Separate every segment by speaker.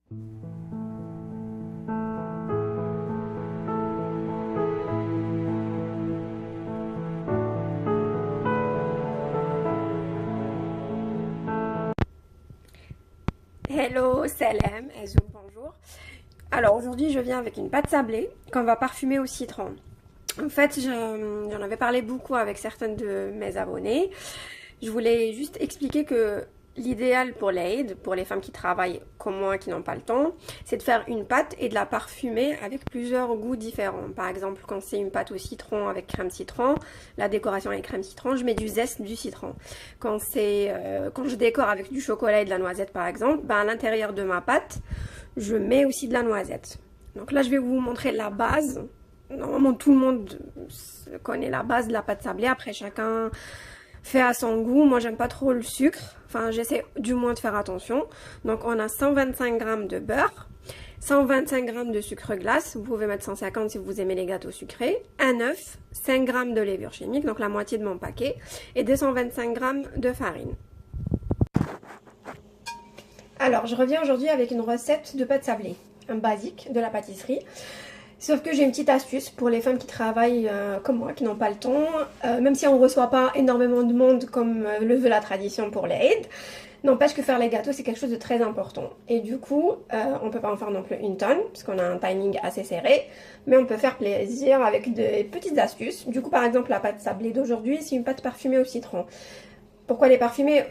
Speaker 1: Hello, salam, Azoum, bonjour. Alors aujourd'hui je viens avec une pâte sablée qu'on va parfumer au citron. En fait, j'en avais parlé beaucoup avec certaines de mes abonnés. Je voulais juste expliquer que l'idéal pour l'Aïd, pour les femmes qui travaillent comme moi, qui n'ont pas le temps, c'est de faire une pâte et de la parfumer avec plusieurs goûts différents. Par exemple, quand c'est une pâte au citron avec crème citron, la décoration avec crème citron, je mets du zeste du citron. Quand je décore avec du chocolat et de la noisette par exemple, ben, à l'intérieur de ma pâte, je mets aussi de la noisette. Donc là, je vais vous montrer la base. Normalement, tout le monde connaît la base de la pâte sablée. Après, chacun fait à son goût. Moi, j'aime pas trop le sucre. Enfin, j'essaie du moins de faire attention. Donc, on a 125 g de beurre, 125 g de sucre glace. Vous pouvez mettre 150 si vous aimez les gâteaux sucrés. Un œuf, 5 g de levure chimique, donc la moitié de mon paquet. Et 225 g de farine. Alors, je reviens aujourd'hui avec une recette de pâte sablée. Un basique de la pâtisserie. Sauf que j'ai une petite astuce pour les femmes qui travaillent comme moi, qui n'ont pas le temps, même si on ne reçoit pas énormément de monde comme le veut la tradition pour l'Aïd. N'empêche que faire les gâteaux, c'est quelque chose de très important. Et du coup, on ne peut pas en faire non plus une tonne, parce qu'on a un timing assez serré, mais on peut faire plaisir avec des petites astuces. Du coup, par exemple, la pâte sablée d'aujourd'hui, c'est une pâte parfumée au citron. Pourquoi elle est parfumée ?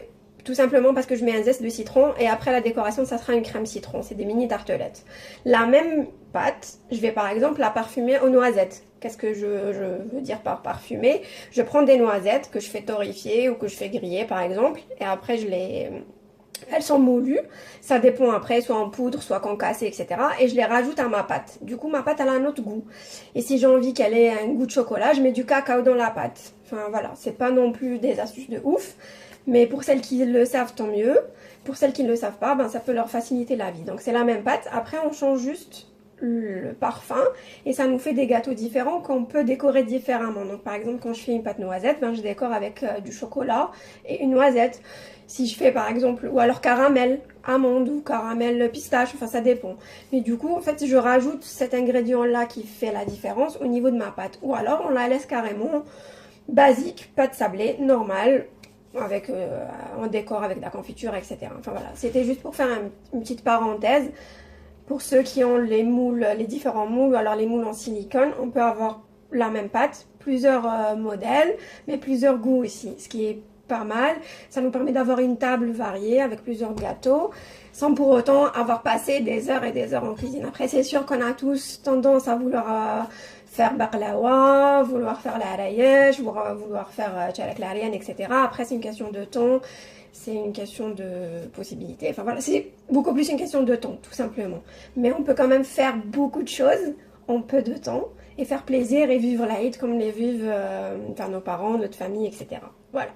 Speaker 1: Tout simplement parce que je mets un zeste de citron et après la décoration, ça sera une crème citron. C'est des mini tartelettes. La même pâte, je vais par exemple la parfumer aux noisettes. Qu'est-ce que je veux dire par parfumer? Je prends des noisettes que je fais torréfier ou que je fais griller par exemple. Et après, elles sont moulues. Ça dépend après, soit en poudre, soit concassées, etc. Et je les rajoute à ma pâte. Du coup, ma pâte, elle a un autre goût. Et si j'ai envie qu'elle ait un goût de chocolat, je mets du cacao dans la pâte. Enfin voilà, c'est pas non plus des astuces de ouf. Mais pour celles qui le savent, tant mieux. Pour celles qui ne le savent pas, ben, ça peut leur faciliter la vie. Donc c'est la même pâte. Après, on change juste le parfum et ça nous fait des gâteaux différents qu'on peut décorer différemment. Donc par exemple, quand je fais une pâte noisette, ben, je décore avec du chocolat et une noisette. Si je fais par exemple, ou alors caramel, amande ou caramel pistache, enfin ça dépend. Mais du coup, en fait, je rajoute cet ingrédient-là qui fait la différence au niveau de ma pâte. Ou alors, on la laisse carrément basique, pâte sablée, normale, avec en décor avec de la confiture, etc. Enfin voilà, c'était juste pour faire une petite parenthèse. Pour ceux qui ont les moules, les différents moules, ou alors les moules en silicone, on peut avoir la même pâte, plusieurs modèles, mais plusieurs goûts aussi, ce qui est pas mal. Ça nous permet d'avoir une table variée avec plusieurs gâteaux, sans pour autant avoir passé des heures et des heures en cuisine. Après, c'est sûr qu'on a tous tendance à vouloir faire baklawa, vouloir faire la arayesh, vouloir faire tchalak l'arienne, etc. Après, c'est une question de temps, c'est une question de possibilité. Enfin voilà, c'est beaucoup plus une question de temps, tout simplement. Mais on peut quand même faire beaucoup de choses en peu de temps et faire plaisir et vivre l'Aïd comme les vivent nos parents, notre famille, etc. Voilà.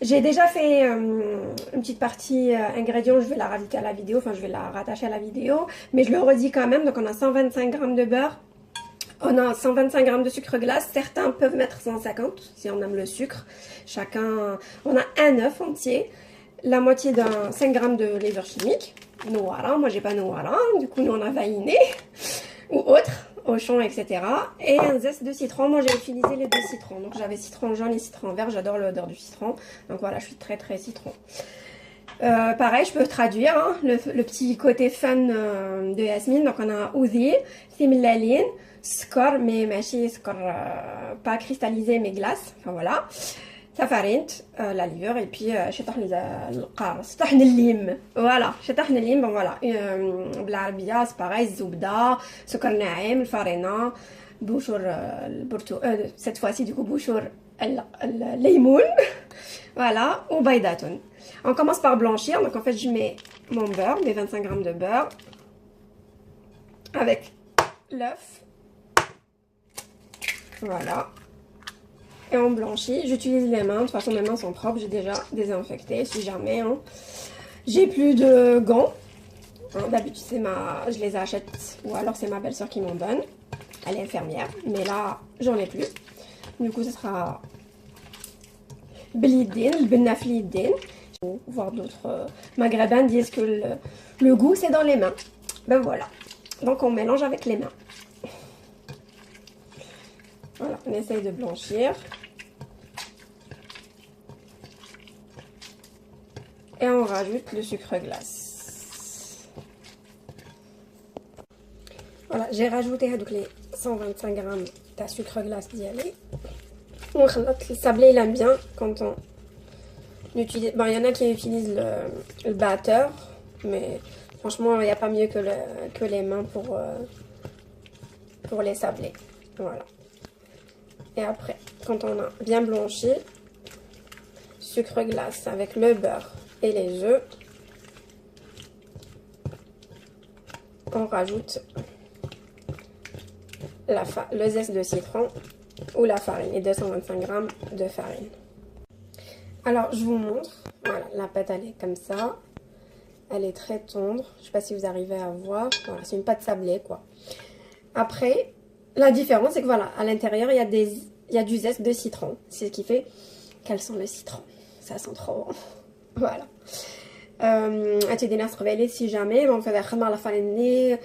Speaker 1: J'ai déjà fait une petite partie ingrédients, je vais la rajouter à la vidéo, enfin je vais la rattacher à la vidéo, mais je le redis quand même. Donc on a 125 g de beurre, on a 125 g de sucre glace, certains peuvent mettre 150 si on aime le sucre. Chacun, on a un œuf entier, la moitié d'un 5 g de levure chimique, Noara, moi j'ai pas Noara, du coup nous on a vainé, ou autre, Auchan, etc. Et un zeste de citron, moi j'ai utilisé les deux citrons, donc j'avais citron jaune et citron vert, j'adore l'odeur du citron, donc voilà, je suis très très citron. Pareil, je peux traduire hein, le petit côté fun de Yasmine. Donc on a Ouzi, Simlaline, Skor, mais machi Skor pas cristallisé mais glace. Enfin voilà. Safarint, la levure, et puis chetahn lim. Voilà, chetahn lim, bon voilà. Blarabia, c'est pareil, zoubda, sukar naim, farina, bouchour, cette fois-ci du coup bouchour limoun. Voilà, ou baïdatoun. On commence par blanchir, donc en fait je mets mon beurre, mes 25 g de beurre, avec l'œuf, voilà, et on blanchit. J'utilise les mains, de toute façon mes mains sont propres, j'ai déjà désinfecté si jamais. Hein. J'ai plus de gants, hein, d'habitude je les achète, ou alors c'est ma belle-sœur qui m'en donne, elle est infirmière, mais là j'en ai plus, du coup ce sera blidin, le benaflidin. voire d'autres maghrébins disent que le goût c'est dans les mains. Ben voilà. Donc on mélange avec les mains. Voilà, on essaye de blanchir. Et on rajoute le sucre glace. Voilà, j'ai rajouté donc les 125 grammes de sucre glace d'y aller. Le sablé, il aime bien quand on utilise... Bon, il y en a qui utilisent le batteur, mais franchement, il n'y a pas mieux que les mains pour les sablés. Voilà. Et après, quand on a bien blanchi, sucre glace avec le beurre et les œufs, on rajoute le zeste de citron ou la farine et 225 grammes de farine. Alors je vous montre, voilà, la pâte elle est comme ça, elle est très tendre, je ne sais pas si vous arrivez à voir, voilà, c'est une pâte sablée quoi. Après, la différence c'est que voilà, à l'intérieur il y a du zeste de citron, c'est ce qui fait qu'elle sent le citron, ça sent trop bon, voilà. Si jamais, on fait la farine.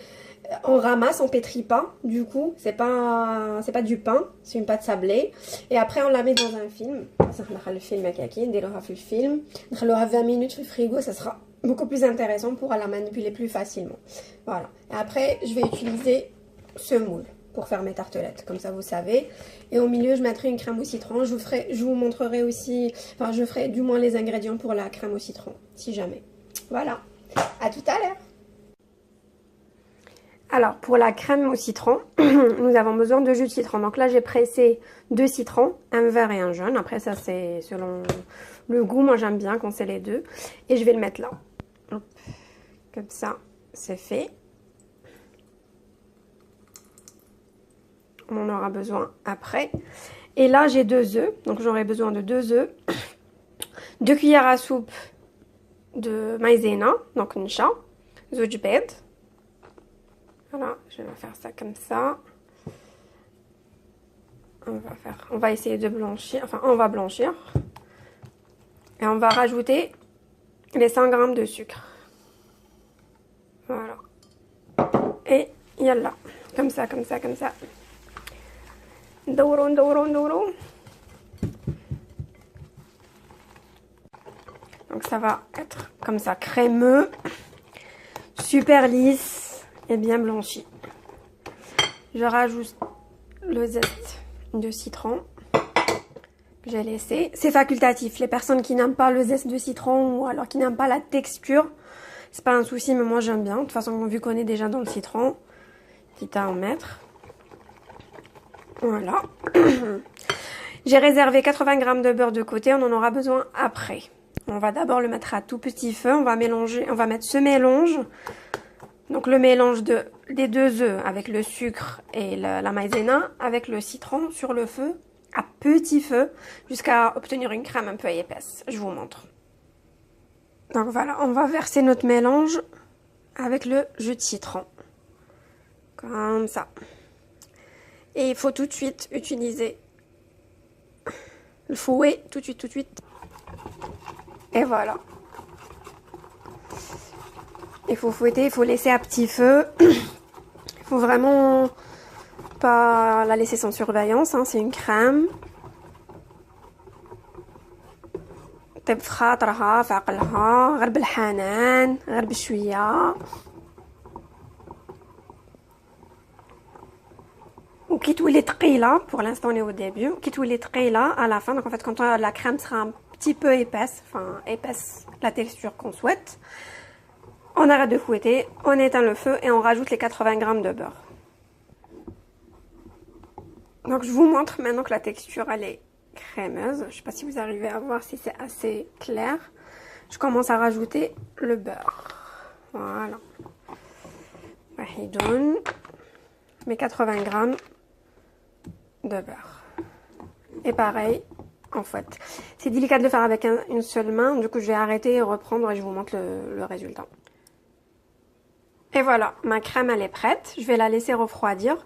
Speaker 1: On ramasse, on pétrit pas, du coup, c'est pas du pain, c'est une pâte sablée. Et après, on la met dans un film. Ça le film à kaki, dès lors le film. On l'aura 20 minutes au frigo, ça sera beaucoup plus intéressant pour la manipuler plus facilement. Voilà. Et après, je vais utiliser ce moule pour faire mes tartelettes, comme ça vous savez. Et au milieu, je mettrai une crème au citron. Je vous montrerai aussi, enfin, je ferai du moins les ingrédients pour la crème au citron, si jamais. Voilà. À tout à l'heure. Alors, pour la crème au citron, nous avons besoin de jus de citron. Donc là, j'ai pressé 2 citrons, un vert et un jaune. Après, ça, c'est selon le goût. Moi, j'aime bien quand c'est les deux. Et je vais le mettre là. Hop. Comme ça, c'est fait. On en aura besoin après. Et là, j'ai 2 œufs. Donc, j'aurai besoin de 2 œufs. 2 cuillères à soupe de maïzena. Donc, ncha. Zouj bed. Voilà, je vais faire ça comme ça. On va essayer de blanchir, enfin on va blanchir. Et on va rajouter les 100 grammes de sucre. Voilà. Et yalla, comme ça, comme ça, comme ça. Douro, douro, douro. Donc ça va être comme ça, crémeux, super lisse. Et bien blanchi. Je rajoute le zeste de citron que j'ai laissé. C'est facultatif. Les personnes qui n'aiment pas le zeste de citron ou alors qui n'aiment pas la texture, c'est pas un souci, mais moi j'aime bien. De toute façon, vu qu'on est déjà dans le citron, quitte à en mettre. Voilà. J'ai réservé 80 grammes de beurre de côté. On en aura besoin après. On va d'abord le mettre à tout petit feu. On va mélanger. On va mettre ce mélange. Donc le mélange des 2 œufs avec le sucre et la maïzena avec le citron sur le feu à petit feu jusqu'à obtenir une crème un peu épaisse. Je vous montre. Donc voilà, on va verser notre mélange avec le jus de citron. Comme ça. Et il faut tout de suite utiliser le fouet, tout de suite. Et voilà. Il faut fouetter, il faut laisser à petit feu. Il faut vraiment pas la laisser sans surveillance, hein, c'est une crème. تبفخها طرها في عقلها غير بالحنان غير بشويه. وكي تولي ثقيله, pour l'instant on est au début, qui تولي ثقيله à la fin, donc en fait quand la crème sera un petit peu épaisse, enfin épaisse la texture qu'on souhaite, on arrête de fouetter, on éteint le feu et on rajoute les 80 grammes de beurre. Donc je vous montre maintenant que la texture elle est crémeuse. Je ne sais pas si vous arrivez à voir si c'est assez clair. Je commence à rajouter le beurre. Voilà. Wahidoun. Mes 80 grammes de beurre. Et pareil, en fouette. C'est délicat de le faire avec une seule main. Du coup, je vais arrêter et reprendre et je vous montre le résultat. Et voilà, ma crème elle est prête. Je vais la laisser refroidir.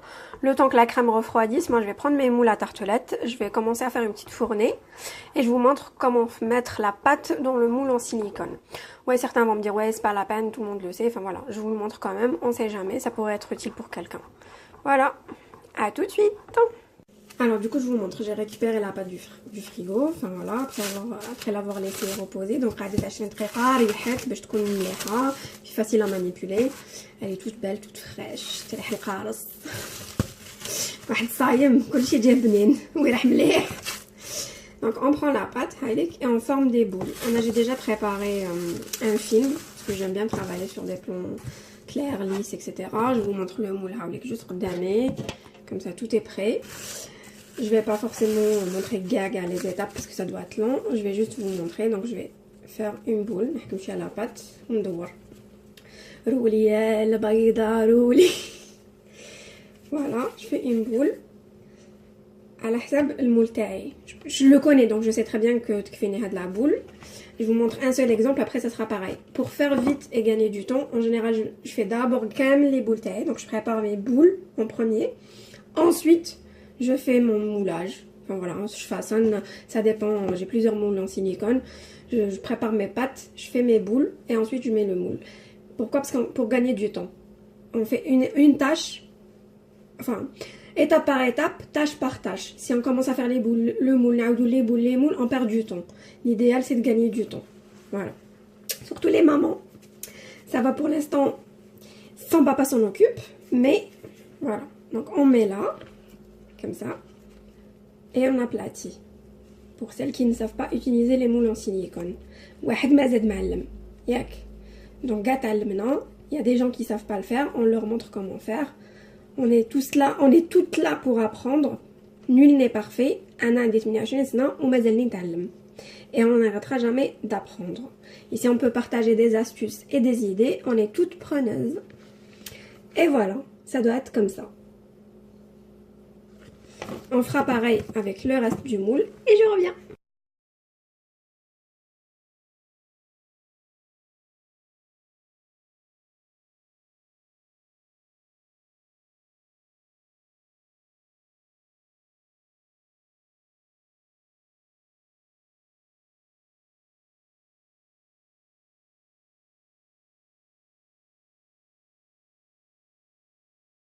Speaker 1: Le temps que la crème refroidisse, moi je vais prendre mes moules à tartelettes. Je vais commencer à faire une petite fournée. Et je vous montre comment mettre la pâte dans le moule en silicone. Ouais, certains vont me dire, ouais, c'est pas la peine, tout le monde le sait. Enfin voilà, je vous le montre quand même, on sait jamais, ça pourrait être utile pour quelqu'un. Voilà, à tout de suite. Alors du coup je vous montre, j'ai récupéré la pâte du frigo, enfin voilà, après l'avoir laissé reposer. Donc غادي تاعشين دقيقة ريحت باش تكون مليحة, puis facile à manipuler. Elle est toute belle, toute fraîche, تريح القارص. واحد صايم كلشي جاي بنين ويريح مليح. Donc on prend la pâte et on forme des boules. J'ai déjà préparé un film, parce que j'aime bien travailler sur des plans clairs, lisses, etc. Je vous montre le moule juste قدامي, comme ça tout est prêt. Je vais pas forcément montrer gaga les étapes parce que ça doit être long. Je vais juste vous montrer. Donc je vais faire une boule. Comme je suis à la pâte. On doit rouler le baïda rouler. Voilà, je fais une boule. À la hasab le moule taille. Je le connais donc je sais très bien que tu fais de la boule. Je vous montre un seul exemple. Après ça sera pareil. Pour faire vite et gagner du temps, en général je fais d'abord quand même les boules taille. Donc je prépare mes boules en premier. Ensuite je fais mon moulage. Enfin voilà, je façonne, ça dépend, j'ai plusieurs moules en silicone. Je prépare mes pâtes, je fais mes boules et ensuite je mets le moule. Pourquoi? Parce que pour gagner du temps. On fait une tâche, enfin, étape par étape, tâche par tâche. Si on commence à faire les boules, le moule, les moules, on perd du temps. L'idéal c'est de gagner du temps. Voilà. Surtout les mamans. Ça va pour l'instant, son papa s'en occupe, mais voilà. Donc on met là. Comme ça, et on aplatit pour celles qui ne savent pas utiliser les moules en silicone. Donc il y a des gens qui savent pas le faire, on leur montre comment faire. On est tous là, on est toutes là pour apprendre. Nul n'est parfait. Et on n'arrêtera jamais d'apprendre. Ici on peut partager des astuces et des idées, on est toutes preneuses. Et voilà, ça doit être comme ça. On fera pareil avec le reste du moule et je reviens.